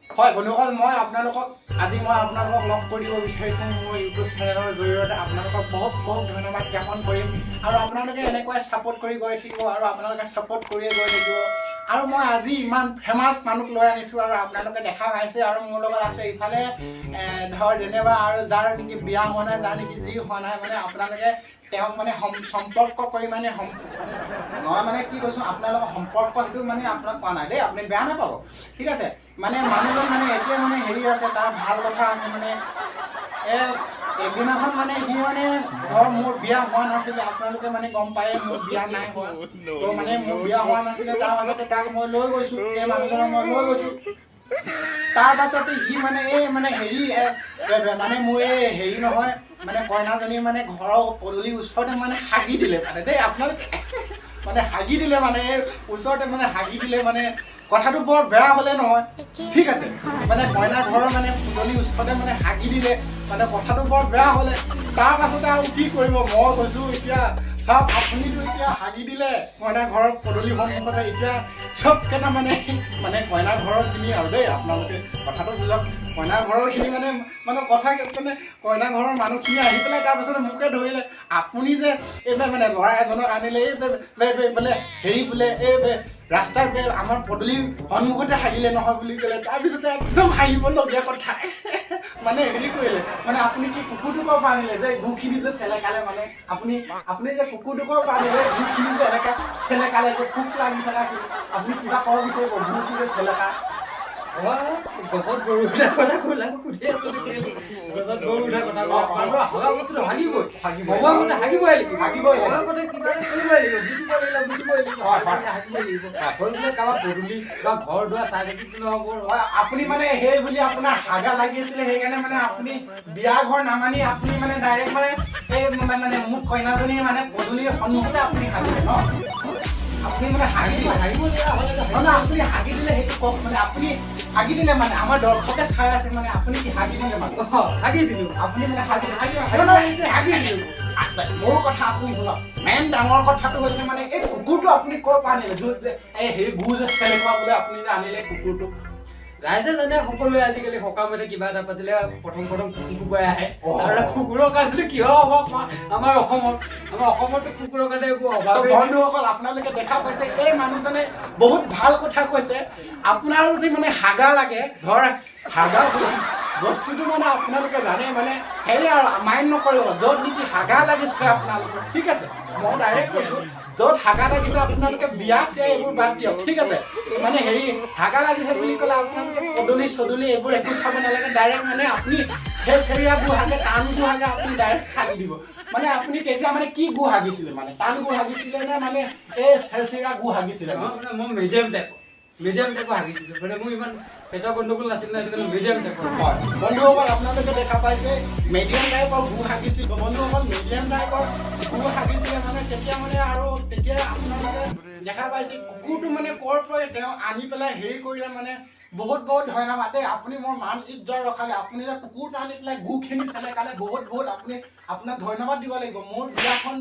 হয় বন্ধুসকল মই আপোনালোকক আজি মই আপোনালোকক লগ কৰিব বিচাৰিছোঁ মোৰ ইউটিউব চেনেলৰ জৰিয়তে আপোনালোকক বহুত বহুত ধন্যবাদ জ্ঞাপন কৰিম আৰু আপোনালোকে এনেকৈ ছাপোৰ্ট কৰি গৈ থাকিব আৰু আপোনালোকে ছাপোৰ্ট কৰিয়ে গৈ থাকিব আৰু মই আজি ইমান ফেমাছ মানুহ লৈ আনিছোঁ আৰু আপোনালোকে দেখা পাইছে আৰু মোৰ লগত আছে ইফালে ধৰ যেনিবা আৰু যাৰ নেকি বিয়া হোৱা নাই যাৰ নেকি যি হোৱা নাই মানে আপোনালোকে তেওঁক মানে সম্পৰ্ক কৰি মানে মই মানে কি কৈছোঁ আপোনালোকৰ সম্পৰ্ক সেইটো মানে আপোনাক পোৱা নাই দেই আপুনি বেয়া নাপাব ঠিক আছে মানে মানুহজন মানে এতিয়া মানে হেৰি আছে তাৰ ভাল কথা আছে মানে এদিনাখন মানে সি মানে ধৰ মোৰ বিয়া হোৱা নাছিলে আপোনালোকে মানে গম পায়ে মোৰ বিয়া নাই হোৱা তো মানে মোৰ বিয়া হোৱা নাছিলে তাৰ মাজতে তাক মই লৈ গৈছোঁ এই মানুহজনক মই লৈ গৈছোঁ তাৰ পাছতে সি মানে এই মানে হেৰি মানে মোৰ এই হেৰি নহয় মানে কইনাজনীৰ মানে ঘৰৰ পদূলিৰ ওচৰতে মানে হাগি দিলে মানে দেই আপোনালোকে মানে হাগি দিলে মানে এই ওচৰতে মানে হাগি দিলে মানে কথাটো বৰ বেয়া হ'লে নহয় ঠিক আছে মানে কইনা ঘৰৰ মানে পদূলিৰ ওচৰতে মানে হাগি দিলে মানে কথাটো বৰ বেয়া হ'লে তাৰ পাছতে আৰু কি কৰিব মই কৈছোঁ এতিয়া চাওক আপুনিতো এতিয়া হাগি দিলে কইনা ঘৰৰ পদূলি সন্মুখতে এতিয়া চব কেইটা মানে কইনা ঘৰৰখিনি আৰু দেই আপোনালোকে কথাটো বুজক কইনা ঘৰৰখিনি মানে কথা মানে কইনা ঘৰৰ মানুহখিনি আহি পেলাই তাৰপিছতে মোকে ধৰিলে আপুনি যে এইবাৰ মানে ল'ৰা এজনক আনিলে এই বোলে হেৰি বোলে এই ৰাস্তাৰ আমাৰ পদূলিৰ সন্মুখতে হাগিলে নহয় বুলি ক'লে তাৰপিছতে একদম হাঁহিবলগীয়া কথা মানে হেৰি কৰিলে মানে আপুনি কি কুকুৰটোকৰ পৰা আনিলে যে গুখিনি যে চেলেকালে মানে আপুনি যে কুকুৰটোকৰ পৰা আনিলে গুখিনি যে এনেকৈ চেলেকালে যে পোক লাগি থকা আপুনি কিবা ক'ব বিচাৰিব গুটো যে চেলেকা গছত গৰু উঠা কথা ক'লাক সুধি আছোঁ গছত গৰু উঠা কথা হগা বস্তুটো হাগিবই সময়মতে হাগিবই লাগিব সময়মতে কিবা কৰিবই লাগিব বুজিবই লাগিব হাগিবই লাগিব হ'ল বোলে কাৰোবাৰ পদূলি বা ঘৰ দুৱাৰ চাই থাকিব নহ'ব আপুনি মানে সেই বুলি আপোনাৰ হাগা লাগি আছিলে সেইকাৰণে মানে আপুনি বিয়া ঘৰ নামানি আপুনি মানে ডাইৰেক্ট মানে এই মানে মোক কইনাজনীৰ মানে পদূলিৰ সন্মুখতে আপুনি হাগিলে ন আপুনি মানে হাগিবলগীয়া হ'লে আপুনি হাগি দিলে সেইটো কওক মানে আপুনি হাগি দিলে মানে আমাৰ দৰ্শকে চাই আছে মানে আপুনি কি হাগি দিলে মানে হাগি দিলোঁ আপুনি মানে হাগি দিলোঁ মোৰ কথা আপুনি শুনক মেইন ডাঙৰ কথাটো হৈছে মানে এই কুকুৰটো আপুনি ক'ৰ পৰা আনিলে য'ত যে এই হেৰি গু যে চেলেকুৱা বোলে আপুনি যে আনিলে কুকুৰটো ৰাইজে জানে সকলোৱে আজিকালি সকামতে কিবা এটা পাতিলে প্ৰথম কুকুৰ আহে আৰু কুকুৰৰ কাৰণে কিয় অভাৱ আমাৰ অসমতো কুকুৰৰ কাৰণে একো অভাৱ বন্ধুসকল আপোনালোকে দেখা পাইছে এই মানুহজনে বহুত ভাল কথা কৈছে আপোনাৰ যদি মানে হাগা লাগে ধৰ হাগা বস্তুটো মানে আপোনালোকে জানে মানে হেৰি আৰু মাইণ্ড নকৰিব য'ত নেকি হাগা লাগিছে আপোনালোকৰ ঠিক আছে মই ডাইৰেক্ট কৈছোঁ য'ত হাগা লাগিছে আপোনালোকে বিয়া চিয়া এইবোৰ বাদ দিয়ক ঠিক আছে মানে হেৰি হাগা লাগিছে বুলি ক'লে আপোনালোকে পদূলি চদূলি এইবোৰ একো চাব নালাগে ডাইৰেক্ট মানে আপুনি চেৰচেৰীয়া গু হাগে টান গু হাগে আপুনি ডাইৰেক্ট হাগি দিব মানে আপুনি তেতিয়া মানে কি গু হাগিছিলে মানে টান গু হাগিছিলে নে মানে এই চেৰচেৰীয়া গু হাগিছিলে মানে মই মিডিয়াম টাইপৰ হাগিছিলোঁ মানে মোৰ ইমান পেটৰ গণ্ডগোল নাছিল না সেইটো মিডিয়াম টাইপৰ হয় বন্ধুসকল আপোনালোকে দেখা পাইছে মিডিয়াম টাইপৰ গু হাগিছিল বন্ধুসকল মিডিয়াম টাইপৰ গু হাগিছিলে মানে তেতিয়া মানে আৰু তেতিয়া আপোনালোকে দেখা পাইছে কুকুৰটো মানে ক'ৰ পৰা তেওঁ আনি পেলাই হেৰি কৰিলে মানে বহুত বহুত ধন্যবাদ দেই আপুনি মোৰ মান ইজ্জত ৰখালে আপুনি যে কুকুৰটো আনি পেলাই গুখিনি চেলেকালে বহুত বহুত আপুনি আপোনাক ধন্যবাদ দিব লাগিব মোৰ বিয়াখন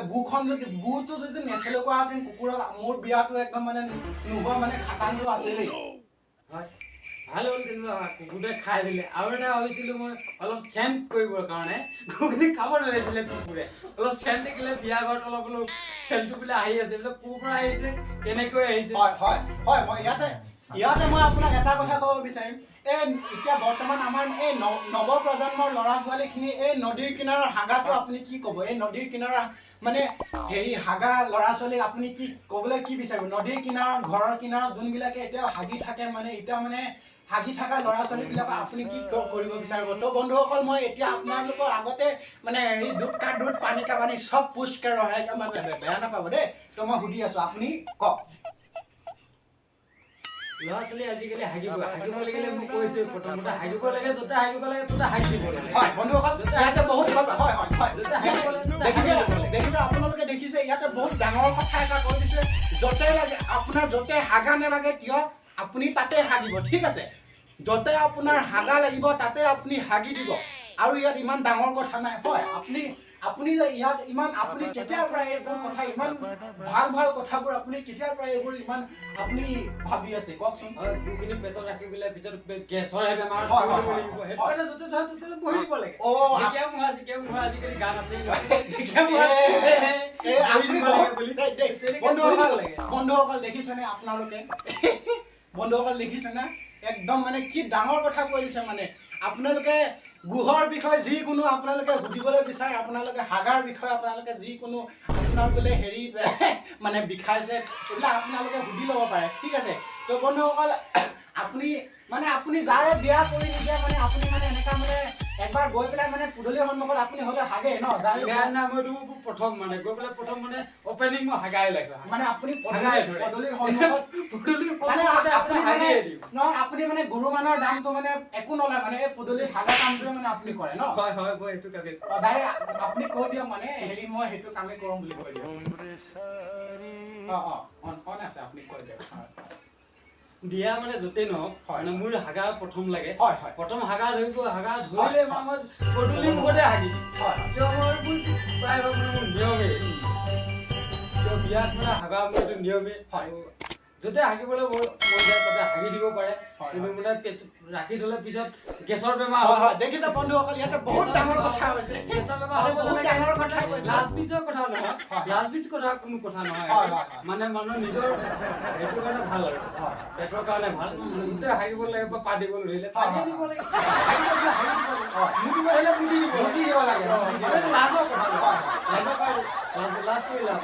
গুখন যদি গুটো যদি নেচেলেকুৱাহেঁতেন কুকুৰক মোৰ বিয়াটো একদম মানে নোহোৱা মানে খাটাংটো আছিলেই হয় ভাল হ'ল কিন্তু কুকুৰে খাই দিলে আৰু এটা ভাবিছিলোঁ মই অলপ চেণ্ট কৰিবৰ কাৰণে কুকুৰে খাব নোৱাৰিছিলে কুকুৰে অলপ চেণ্ট দেখিলে বিয়া ঘৰত অলপ চেণ্টটো বোলে আহি আছে বোলে ক'ৰ পৰা আহিছে কেনেকৈ আহিছে হয় মই ইয়াতে মই আপোনাক এটা কথা ক'ব বিচাৰিম এই এতিয়া বৰ্তমান আমাৰ এই নৱপ্ৰজন্মৰ ল'ৰা ছোৱালীখিনি এই নদীৰ কিনাৰৰ হাগাটো আপুনি কি ক'ব এই নদীৰ কিনাৰৰ মানে হেৰি হাগা ল'ৰা ছোৱালীক আপুনি কি ক'বলৈ কি বিচাৰিব নদীৰ কিনাৰত ঘৰৰ কিনাৰত যোনবিলাকে এতিয়া হাগি থাকে মানে এতিয়া মানে হাগি থকা ল'ৰা ছোৱালীবিলাকক আপুনি কি কৰিব বিচাৰিব তো বন্ধুসকল মই এতিয়া আপোনালোকৰ আগতে মানে হেৰি দুধ কা দুধ পানী কা পানী চব পুষ্কাৰ ৰহাই বেয়া নাপাব দেই তো মই সুধি আছোঁ আপুনি কওক ল'ৰা ছোৱালী আজিকালি হাগিব লাগিলে মোক কৈছোঁ প্ৰথমতে হাগিব লাগে য'তে হাগিব লাগে ত'তে হাগি দিব লাগে হয় বন্ধুসকল ইয়াতে বহুত দেখিছে আপোনালোকে দেখিছে ইয়াতে বহুত ডাঙৰ কথা এটা কৈ দিছে য'তে লাগে আপোনাৰ য'তে হাগা নালাগে কিয় আপুনি তাতে হাগিব ঠিক আছে য'তে আপোনাৰ হাগা লাগিব তাতে আপুনি হাগি দিব আৰু ইয়াত ইমান ডাঙৰ কথা নাই হয় আপুনি যে ইয়াত ইমান আপুনি কেতিয়াৰ পৰা এইবোৰ কথা ইমান ভাল ভাল কথাবোৰ আপুনি কেতিয়াৰ পৰা এইবোৰ ইমান আপুনি ভাবি আছে কওকচোন গুখিনি পেটত ৰাখি পেলাই পিছত গেছৰ বেমাৰ সেইটো কাৰণে য'তে ধৰা ত'তে বহি দিব লাগে কেতিয়া মুহা আজিকালি গান আছে বন্ধুসকল দেখিছেনে আপোনালোকে বন্ধুসকল দেখিছেনে একদম মানে কি ডাঙৰ কথা কৈ দিছে মানে আপোনালোকে গুহৰ বিষয়ে যিকোনো আপোনালোকে সুধিবলৈ বিচাৰে আপোনালোকে হাগাৰ বিষয়ে আপোনালোকে যিকোনো আপোনাৰ বোলে হেৰি মানে বিষাইছে এইবিলাক আপোনালোকে সুধি ল'ব পাৰে ঠিক আছে তো বন্ধুসকল আপুনি যাৰে বিয়া কৰি নিদিয়ে মানে আপুনি মানে এনেকা মানে একবাৰ গৈ পেলাই মানে পুদলিৰ সন্মুখত আপুনি হ'লে হাগে ন যাৰে বিয়াৰ নাম প্ৰথম মানে গৈ পেলাই প্ৰথম মানে অপেনিং মই হাগাই লাগে মানে আপুনি পুদলিৰ সন্মুখত আপুনি মানে গুৰু মানৰ দামটো মানে একো নলয় মানে এই পুদলিৰ হাগা কামটোৱে মানে আপুনি কৰে ন হয় বৈ এইটো কামে আপুনি কৈ দিয়ক মানে হেৰি মই সেইটো কামেই কৰোঁ বুলি কৈ দিয়ক অন আছে আপুনি কৈ দিয়ক বিয়া মানে য'তেই নহওক মানে মোৰ হাগা প্ৰথম লাগে প্ৰথম হাগা ধৰিলে মই পদূলি মুখতে হাগি মোৰ প্ৰায়ভাগ মানে মোৰ নিয়মেই বিয়াত মানে হাগা মোৰ নিয়মেই য'তে হাগিবলৈ মন যায় তাতে হাগি দিব পাৰে কিন্তু মানে ৰাখি থ'লে পিছত গেছৰ বেমাৰ হয় দেখিছে বন্ধুসকল ইয়াতে বহুত ডাঙৰ কথা হৈছে গেছৰ বেমাৰ বহুত ডাঙৰ কথা কৈছে লাজ পিছৰ কথা নহয় লাজ পিছ কথা কোনো কথা নহয় মানে মানুহৰ নিজৰ সেইটো কাৰণে ভাল আৰু পেটৰ কাৰণে ভাল য'তে হাগিব লাগে বা পাত দিব ধৰিলে পানী দিব লাগে মুতিব হ'লে মুতি দিব লাগে লাজৰ কথা লাজ কৰি লাভ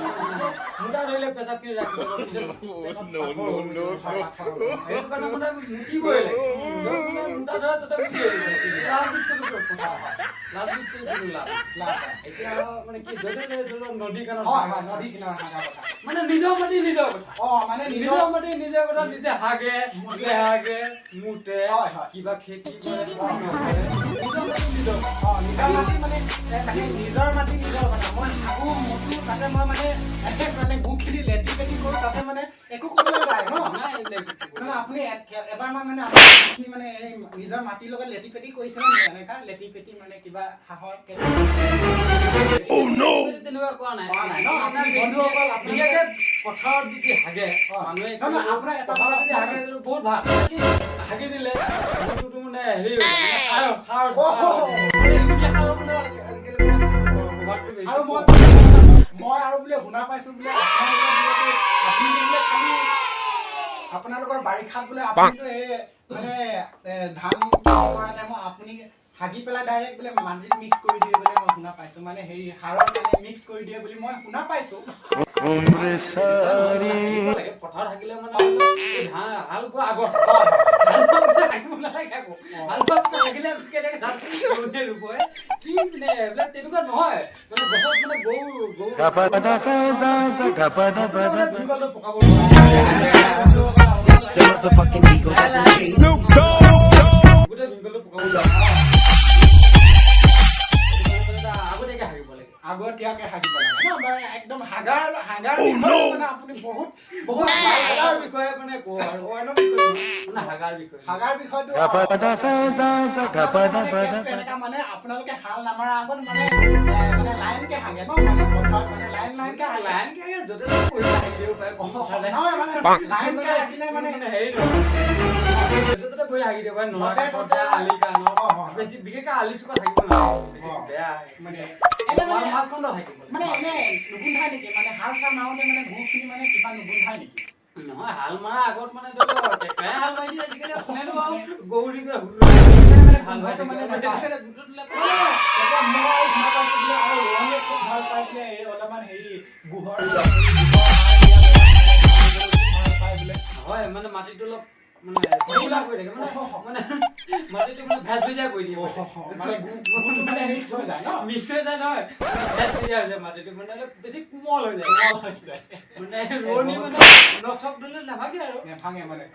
মুটা ধৰিলে পেচাবখিনি ৰাখিব পিছত সেইটো কাৰণে মানে মুতিবই লাগে মুটা ধৰা তাতে মুতি লাজ বিস্কুট এতিয়া মানে কি য'তে নদী কিনাৰত মানে নিজৰ মাটি নিজৰ কথা মানে নিজৰ মাটি নিজৰ কথা নিজে হাগে মুতে কিবা খেতি কৰে নিজৰ মাটি নিজৰ কথা মই হাগো মুতো তাতে মই মানে গুখিনি লেটি পেটি কৰোঁ তাতে মানে একো কৰিবলৈ নাই ন মানে আপুনি এবাৰ মানে আপুনি মানে নিজৰ মাটিৰ লগত লেটি পেটি কৰিছিলে নে এনেকা লেটি পেটি মানে কিবা হাঁহৰ তেনেকুৱা কোৱা নাই বন্ধুসকল আপোনালোকে পথাৰত যদি হাগে মানুহে আপোনাৰ এটা যদি হাগে বহুত ভাল হাগি দিলে বস্তুটো মানে হেৰি আৰু মই আৰু বোলে শুনা পাইছো বোলে আপোনালোকৰ বাৰিষাত বোলে আপুনিতো এই মানে ধান কৰা টাইমত আপুনি হাগি পেলাই ডাইৰেক্ট বোলে মাটিত মিক্স কৰি দিয়ে বুলি মই শুনা পাইছো মানে হেৰি সাৰত মানে মিক্স কৰি দিয়ে বুলি মই শুনা পাইছো পথাৰত হাগিলে মানে হাল বোৱা আগত হাগিব নালাগে আকৌ হাল বোৱা হাগিলে কেনেকে ধান ৰুবই কি মানে এইবিলাক তেনেকুৱা নহয় মানে গছত মানে গৰু পকাব গোটেই ভিংকলটো পকাব আগতীয়াকে হাগিব লাগে ন মানে একদম হাগাৰ বিষয়ে মানে আপুনি বহুত হাগাৰ বিষয়ে মানে কওঁ আৰু মানে হাগাৰ বিষয়টো এনেকা মানে আপোনালোকে হাল নামাৰা আগত মানে লাইনকে হাগে ন মানে পথাৰত মানে লাইনকে হাগে য'তে ত'তে পঢ়িলে হাগি দিব পাৰে লাইনকে হাগিলে মানে হেৰি নহয় য'তে ত'তে বহি হাগি দিব পাৰে নলা আলি কাণত বেছি বিশেষকৈ আলি চুকা থাকিব নালাগে বেয়া মানে মাছখনত থাকিব মানে এনে নুগুন্ধাই নেকি মানে হাল চাল মাৰোঁতে মানে গুখিনি মানে কিবা নুগুন্ধাই নেকি নহয় হাল মাৰা আগত মানে ট্ৰেক্টৰে হাল মাৰি দিয়ে আজিকালি শুনেনো আৰু গৌৰী হাল মাৰি খুব ভাল পাই বোলে এই অলপমান হেৰি গুহৰ হয় মানে মাটিটো অলপ মানে ঢৌলা কৰি থাকে মানে মাটিটো মানে ভেজ ভেজা কৰি দিয়ে মানে মিক্স হৈ যায় নহয় ভেজ ভেজা হৈ যায় মাটিটো মানে অলপ বেছি কোমল হৈ যায় মানে ৰোৱনী মানে নখ চখ ধৰিলে নাভাগে আৰু নেভাঙে মানে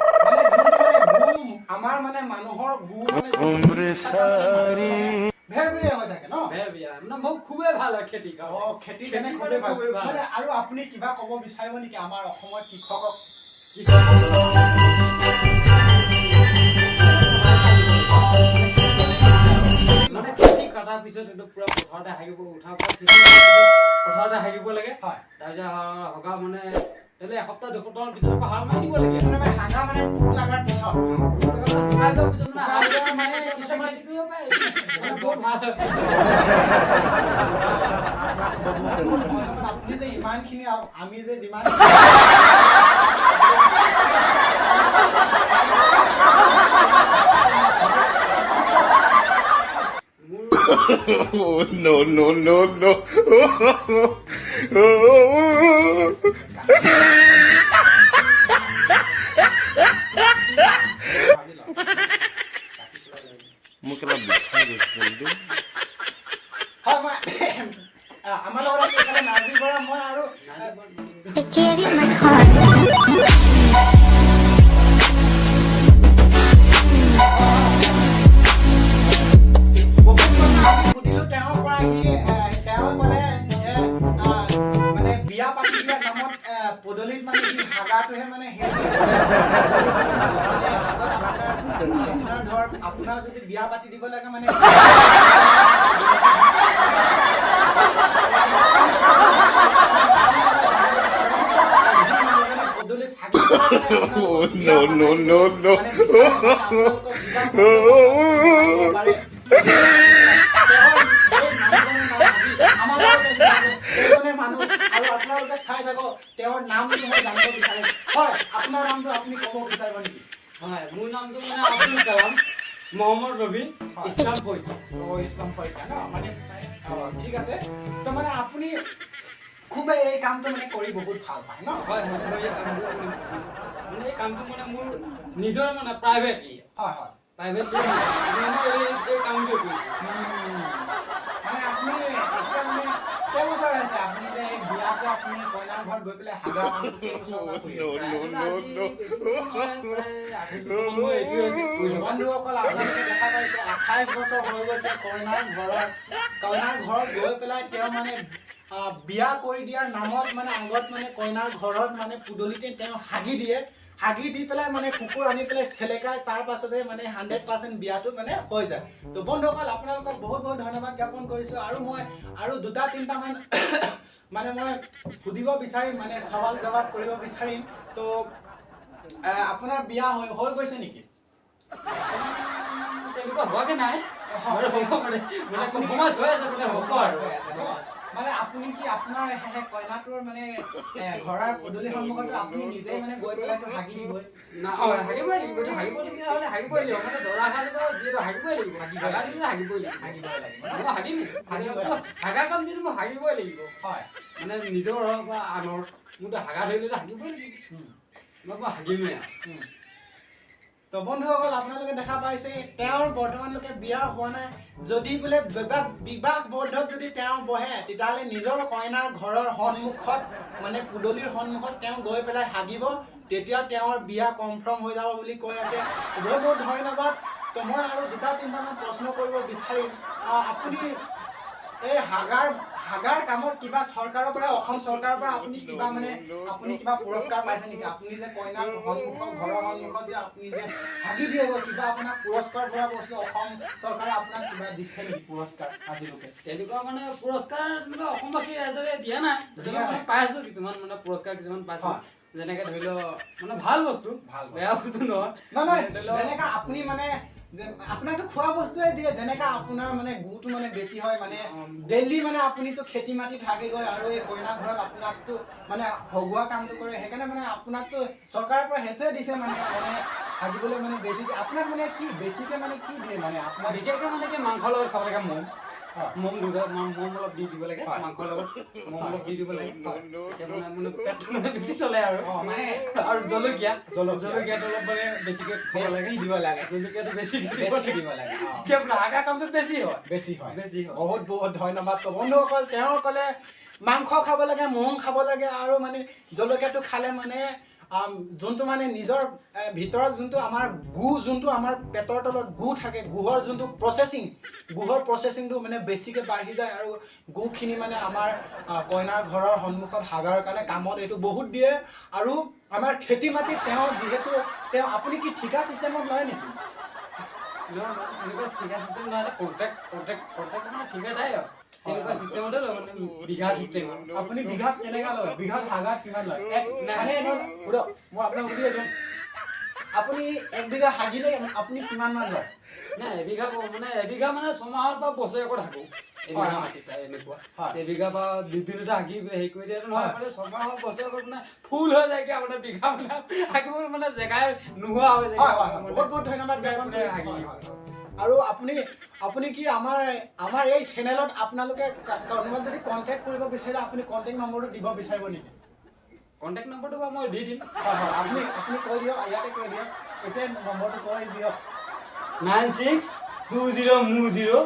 গু আমাৰ মানে মানুহৰ গু মানে ভেৰভেৰীয়া হৈ থাকে ন ভেৰভেৰীয়া মানে মোক খুবেই ভাল হয় খেতি খেতি কেনে খুবেই ভাল মানে আৰু আপুনি কিবা ক'ব বিচাৰিব নেকি আমাৰ অসমৰ কৃষকক মানে খেতি কটা উঠাৰ পিছত এইটো পুৰা পথাৰতে হাগিব উঠাৰ পিছত পথাৰতে হাগিব লাগে হয় তাৰপিছত হগা মানে তেলে এসপ্তাহ দুসপ্তাহৰ পিছত আকৌ হাল মাৰি দিব লাগে মানে হাগা মানে পোক লাগাৰ পিছত শুকাই যোৱাৰ পিছত মানে হাল মানে কিছুমান খেতি কৰিব পাৰে মানে বহুত ভাল আপুনি যে ইমানখিনি আমি যে যিমান no, no, no, no. Mungkin lebih bagus itu. হয় মই আমাৰ লগত আছে এফালে নাৰ্জি বৰা মই আৰু I gave you my heart. সুধিলো তেওঁৰ পৰা তেওঁ ক'লে যে মানে বিয়া পাতি দিয়াৰ নামত পদূলিত মানে কি হাগাটোহে মানে আপোনাৰ ধৰ আপোনাৰ যদি বিয়া পাতি দিব লাগে মানে পদূলিত No, no, no, no. চাই থাকক তেওঁৰ নামটো মই জানিব বিচাৰিম হয় আপোনাৰ নামটো আপুনি ক'ব বিচাৰিব নেকি হয় মোৰ নামটো মানে আব্দুল কালাম মোহাম্মদ ৰবি ইছলাম পৈতা ইছলাম পৈতা ন মানে ঠিক আছে তো মানে আপুনি খুব এই কামটো মানে কৰি বহুত ভাল পায় ন হয় হয় মানে এই কামটো মানে মোৰ নিজৰ মানে প্ৰাইভেটলি হয় হয় প্ৰাইভেটলি এই কামটো কৰি মানে আপুনি এতিয়া মানে কেইবছৰ হৈছে আপুনি যে এই বিয়াতে আপুনি কইনাৰ ঘৰত গৈ পেলাই হাগা কামটো কেইবছৰ বন্ধুসকল আপোনালোকে দেখা পাইছে 28 বছৰ হৈ গৈছে কইনাৰ ঘৰত গৈ পেলাই তেওঁ মানে বিয়া কৰি দিয়াৰ নামত মানে আগত মানে কইনাৰ ঘৰত মানে পুদলিতে তেওঁ হাগি দি পেলাই মানে কুকুৰ আনি পেলাই চেলেকাই তাৰ পাছতে মানে 100% বিয়াটো মানে হৈ যায় তো বন্ধুসকল আপোনালোকক বহুত বহুত ধন্যবাদ জ্ঞাপন কৰিছোঁ আৰু মই আৰু দুটা তিনিটা মান মানে মই সুধিব বিচাৰিম মানে সৱাল জবাব কৰিব বিচাৰিম তো আপোনাৰ বিয়া হৈ গৈছে নেকি তেনেকুৱা হোৱাগে নাই সমাজ হৈ আছে বোলে হ'ব আৰু মানে আপুনি কি আপোনাৰ কইনাটোৰ মানে ঘৰৰ পদূলি সন্মুখত আপুনি নিজে মানে গৈ পেলাই তো হাগি দিবই না হাগিবই লাগিব হাগিবলগীয়া হ'লে হাগিবই লাগিব মানে দৰা সাজত যিহেতু হাগিবই লাগিব হাগিবই লাগিব মই হাগিম হাগা কাম যিটো মই হাগিবই লাগিব হয় মানে নিজৰ হওক বা আনৰ মোৰতো হাগা ধৰিলেতো হাগিবই লাগিব মই হাগিমেই তো বন্ধুসকল আপোনালোকে দেখা পাইছে তেওঁৰ বৰ্তমানলৈকে বিয়া হোৱা নাই যদি বোলে বিবাহ বন্ধত যদি তেওঁ বহে তেতিয়াহ'লে নিজৰ কইনাৰ ঘৰৰ সন্মুখত মানে পুদলিৰ সন্মুখত তেওঁ গৈ পেলাই হাগিব তেতিয়া তেওঁৰ বিয়া কনফাৰ্ম হৈ যাব বুলি কৈ আছে বহুত বহুত ধন্যবাদ তো মই আৰু দুটা তিনিটামান প্ৰশ্ন কৰিব বিচাৰিম আপুনি এই হাগাৰ কামত কিবা চৰকাৰৰ পৰা অসম চৰকাৰৰ পৰা আপুনি কিবা মানে আপুনি কিবা পুৰস্কাৰ পাইছে নেকি আপুনি যে কইনাৰ সন্মুখত ঘৰৰ সন্মুখত যে আপুনি যে হাগি দিয়ে কিবা আপোনাক পুৰস্কাৰ পৰা বস্তু অসম চৰকাৰে আপোনাক কিবা দিছে নেকি পুৰস্কাৰ আজিলৈকে তেনেকুৱা মানে পুৰস্কাৰ অসমবাসী ৰাইজে দিয়া নাই মানে পাইছো কিছুমান মানে পুৰস্কাৰ কিছুমান পাইছো যেনেকে ধৰি লও মানে ভাল বস্তু বেয়া বস্তু নহয় যেনেকা আপুনি মানে আপোনাকতো খোৱা বস্তুৱে দিয়ে যেনেকা আপোনাৰ মানে গুটো মানে বেছি হয় মানে ডেইলি মানে আপুনিতো খেতি মাটিত হাগে গৈ আৰু এই কইনা ঘৰত আপোনাকতো মানে হগুৱা কামটো কৰে সেইকাৰণে মানে আপোনাকতো চৰকাৰৰ পৰা সেইটোৱে দিছে মানে হাগিবলৈ মানে বেছি আপোনাক মানে কি বেছিকে মানে কি দিয়ে মানে আপোনাক বিশেষকৈ মানে কি মাংসৰ লগত খাব লাগে মম অলপ দি দিব লাগে মাংসৰ লগত মম অলপ দি দিব লাগে মানে পেটটো মানে বেছি চলে আৰু আৰু জলকীয়াটো অলপ মানে বেছিকে খাব লাগে দিব লাগে জলকীয়াটো বেছি দিব লাগে হাগা কামটো বেছি হয় বহুত বহুত ধন্যবাদ বন্ধুসকল তেওঁ ক'লে মাংস খাব লাগে মম খাব লাগে আৰু মানে জলকীয়াটো খালে মানে যোনটো মানে নিজৰ ভিতৰত যোনটো আমাৰ যোনটো আমাৰ পেটৰ তলত গু থাকে গুহৰ যোনটো প্ৰচেছিংটো মানে বেছিকৈ বাঢ়ি যায় আৰু গুখিনি মানে আমাৰ কইনাৰ ঘৰৰ সন্মুখত হাগাৰ কাৰণে কামত এইটো বহুত দিয়ে আৰু আমাৰ খেতি মাটিত তেওঁ যিহেতু আপুনি কি ঠিকা চিষ্টেমত লয় নেকি এনেকুৱা ঠিকা চিষ্টেম নহয় কণ্টেক্ট মানে ঠিকাদাই আৰু তেনেকুৱা চিষ্টেমতে লয় মানে বিঘা চিষ্টেমত আপুনি বিঘাত কেনেকা লয় বিঘাত হাগাত কিমান লয় মানে মই আপোনাক সুধি আছো আপুনি 1 বিঘা হাগিলে আপুনি কিমান মান লয় নাই এবিঘা মানে ছমাহৰ পৰা বছৰেকত থাকো এবিঘা মাটি প্ৰায় এনেকুৱা এবিঘা বা 2-3টা হাগি হেৰি কৰি দিয়ে নহয় মানে ছমাহৰ বছৰেকত মানে ফুল হৈ যায় কি আপোনাৰ বিঘা মানে হাগিব মানে জেগাই নোহোৱা হৈ যায় বহুত বহুত ধন্যবাদ জ্ঞাপন কৰিছো আৰু আপুনি কি আমাৰ এই চেনেলত আপোনালোকে কোনোবা যদি কন্টেক্ট কৰিব বিচাৰে আপুনি কন্টেক্ট নম্বৰটো দিব বিচাৰিব নেকি কন্টেক্ট নম্বৰটো বা মই দি দিম আপুনি কৈ দিয়ক ইয়াতে কৈ দিয়ক এতিয়া নম্বৰটো কৈ দিয়ক 9620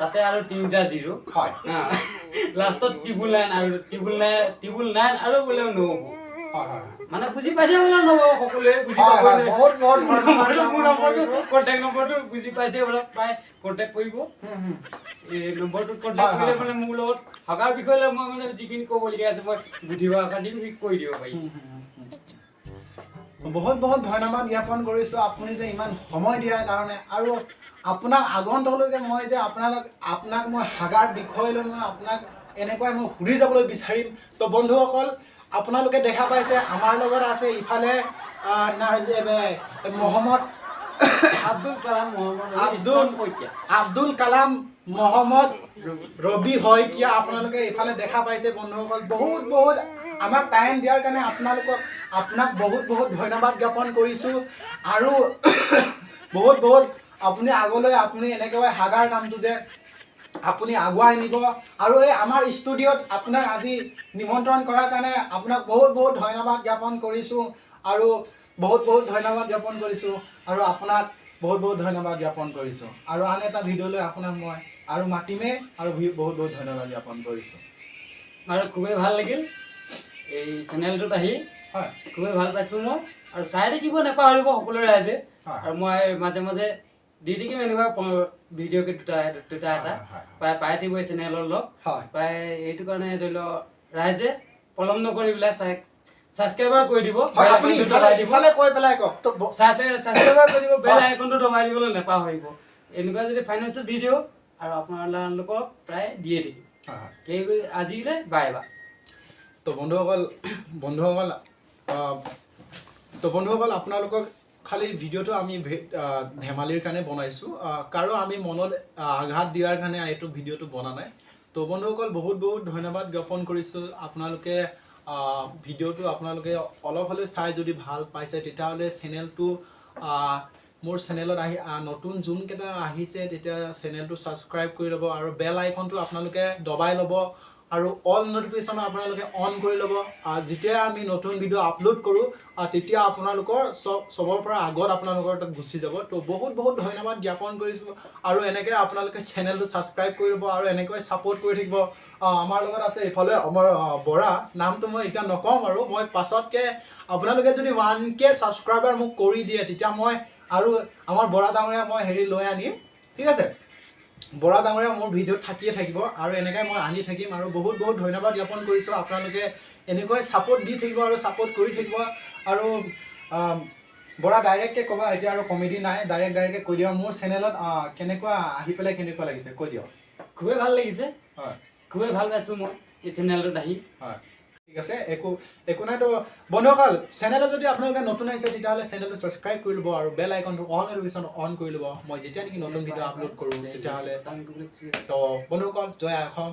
তাতে আৰু 3টা 0 হয় লাষ্টত টিবুল9 আৰু টিবুল9 আৰু বোলে নহ'ব হয় মানে বুজি পাইছে বোলে নহ'ব সকলোৱে বুজি পাব বহুত বহুত ধন্যবাদ কন্টেক্ট নম্বৰটো বুজি পাইছে বোলে প্ৰায় কন্টেক্ট কৰিব এই নম্বৰটোত কন্টেক্ট কৰিলে মানে মোৰ লগত হগাৰ বিষয়ে মই মানে যিখিনি ক'বলগীয়া আছে মই বুদ্ধি ভাষা দিম সি কৈ দিব পাৰিম বহুত বহুত ধন্যবাদ জ্ঞাপন কৰিছো আপুনি যে ইমান সময় দিয়াৰ কাৰণে আৰু আপোনাক আগন্তলৈকে মই যে আপোনাক মই হাগাৰ বিষয় লৈ মই আপোনাক এনেকৈ মই সুধি যাবলৈ বিচাৰিম তো বন্ধুসকল আপোনালোকে দেখা পাইছে আমাৰ লগত আছে ইফালে মহম্মদ আব্দুল কালাম মহম্মদ ৰবি শইকীয়া আপোনালোকে ইফালে দেখা পাইছে বন্ধুসকল বহুত বহুত আমাক টাইম দিয়াৰ কাৰণে আপোনাক বহুত বহুত ধন্যবাদ জ্ঞাপন কৰিছো আৰু বহুত বহুত আপুনি আগলৈ আপুনি এনেকৈ হাগাৰ কামটো যে আপুনি আগুৱাই নিব আৰু এই আমাৰ ষ্টুডিঅ'ত আপোনাক আজি নিমন্ত্ৰণ কৰাৰ কাৰণে আপোনাক বহুত বহুত ধন্যবাদ জ্ঞাপন কৰিছো আৰু বহুত বহুত ধন্যবাদ জ্ঞাপন কৰিছো আৰু আপোনাক বহুত বহুত ধন্যবাদ জ্ঞাপন কৰিছো আৰু আন এটা ভিডিঅ'লৈ আপোনাক মই আৰু মাতিমে আৰু বহুত বহুত ধন্যবাদ জ্ঞাপন কৰিছো আৰু খুবেই ভাল লাগিল এই চেনেলটোত আহি হয় খুবেই ভাল পাইছোঁ মই আৰু চাই থাকিব নাপাহৰিব সকলো ৰাইজে আৰু মই মাজে মাজে দি থাকিম এনেকুৱা ভিডিঅ'কে দুটা এটা প্ৰায় পাই থাকিব এই চেনেলৰ লগ প্ৰায় এইটো কাৰণে ধৰি লওক ৰাইজে পলম নকৰি পেলাই ছাবস্ক্ৰাইবাৰ কৰি দিব ছাবস্ক্ৰাইবাৰ কৰি দিব বেল আইকনটো দবাই দিবলৈ নাপাহৰিব এনেকুৱা যদি ফাইনেন্সিয়েল ভিডিঅ' আৰু আপোনালোকক প্ৰায় দিয়ে থাকিম সেই আজিলৈ বাই বাই তো বন্ধুসকল আপোনালোকক খালি ভিডিঅ'টো আমি ধেমালিৰ কাৰণে বনাইছোঁ কাৰো আমি মনত আঘাত দিয়াৰ কাৰণে এইটো ভিডিঅ'টো বনা নাই তো বন্ধুসকল বহুত বহুত ধন্যবাদ জ্ঞাপন কৰিছোঁ আপোনালোকে ভিডিঅ'টো আপোনালোকে অলপ হ'লেও চাই যদি ভাল পাইছে তেতিয়াহ'লে চেনেলটো মোৰ চেনেলত নতুন যোনকেইটা আহিছে তেতিয়া চেনেলটো ছাবস্ক্ৰাইব কৰি ল'ব আৰু বেল আইকনটো আপোনালোকে দবাই ল'ব আৰু অল নটিফিকেশ্যন আপোনালোকে অন কৰি ল'ব যেতিয়া আমি নতুন ভিডিঅ' আপলোড কৰোঁ তেতিয়া আপোনালোকৰ চবৰ পৰা আগত আপোনালোকৰ তাত গুচি যাব তো বহুত বহুত ধন্যবাদ জ্ঞাপন কৰিছোঁ আৰু এনেকৈ আপোনালোকে চেনেলটো ছাবস্ক্ৰাইব কৰি ল'ব আৰু এনেকৈ ছাপোৰ্ট কৰি থাকিব আমাৰ লগত আছে এইফালে আমাৰ বৰা নামটো মই এতিয়া নকওঁ আৰু মই পাছতকৈ আপোনালোকে যদি 1K ছাবস্ক্ৰাইবাৰ মোক কৰি দিয়ে তেতিয়া মই আৰু আমাৰ বৰা ডাঙৰীয়া মই লৈ আনিম ঠিক আছে বৰা ডাঙৰীয়া মোৰ ভিডিঅ'ত থাকিয়ে থাকিব আৰু এনেকৈ মই আনি থাকিম আৰু বহুত বহুত ধন্যবাদ জ্ঞাপন কৰিছোঁ আপোনালোকে এনেকৈ ছাপোৰ্ট দি থাকিব আৰু ছাপোৰ্ট কৰি থাকিব আৰু বৰা ডাইৰেক্টকৈ ক'বা এতিয়া আৰু কমেডি নাই ডাইৰেক্টকৈ কৈ দিয়ক মোৰ চেনেলত কেনেকুৱা আহি পেলাই কেনেকুৱা লাগিছে কৈ দিয়ক খুবেই ভাল লাগিছে হয় খুবেই ভাল পাইছোঁ মই এই চেনেলটোত আহি হয় ঠিক আছে একো নাই তো বন্ধুসকল চেনেলত যদি আপোনালোকে নতুন আহিছে তেতিয়াহ'লে চেনেলটো ছাবস্ক্ৰাইব কৰি ল'ব আৰু বেল আইকনটো অল নটিফিকেশ্যন অন কৰি ল'ব মই যেতিয়া নেকি নতুন ভিডিঅ' আপলোড কৰোঁ তেতিয়াহ'লে তো বন্ধুসকল জয় অসম।